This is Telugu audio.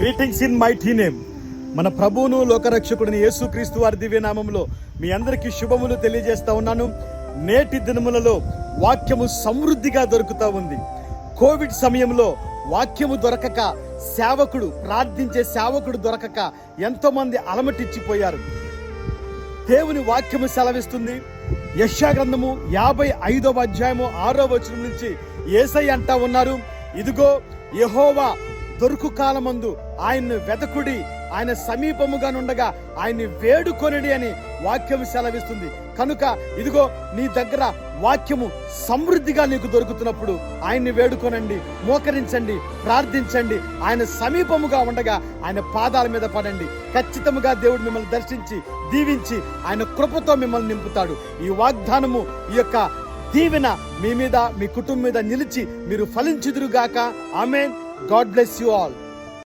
Greetings in mighty name. మన ప్రభువును లోకరక్షకుడిని యేసుక్రీస్తు వారి దివ్యనామంలో మీ అందరికీ శుభములు తెలియజేస్తా ఉన్నాను. నేటి దినములలో వాక్యము సమృద్ధిగా దొరుకుతూ ఉంది. కోవిడ్ సమయంలో వాక్యము దొరకక ప్రార్థించే సేవకుడు దొరకక ఎంతో మంది అలమటించిపోయారు. దేవుని వాక్యము సెలవిస్తుంది. యెషయా గ్రంథము 55వ అధ్యాయము 6వ వచనం నుంచి యేసయ్య అంటా ఉన్నారు, ఇదిగో యెహోవా దొరుకు కాలమందు ఆయన్ను వెతకుడి, ఆయన సమీపముగా నుండగా ఆయన్ని వేడుకొనడి అని వాక్యం సెలవిస్తుంది. కనుక ఇదిగో నీ దగ్గర వాక్యము సమృద్ధిగా నీకు దొరుకుతున్నప్పుడు ఆయన్ని వేడుకొనండి, మోకరించండి, ప్రార్థించండి. ఆయన సమీపముగా ఉండగా ఆయన పాదాల మీద పడండి. ఖచ్చితంగా దేవుడు మిమ్మల్ని దర్శించి దీవించి ఆయన కృపతో మిమ్మల్ని నింపుతాడు. ఈ వాగ్దానము, ఈ యొక్క దీవెన మీ మీద, మీ కుటుంబం మీద నిలిచి మీరు ఫలించుదురుగాక. ఆమేన్. God bless you all.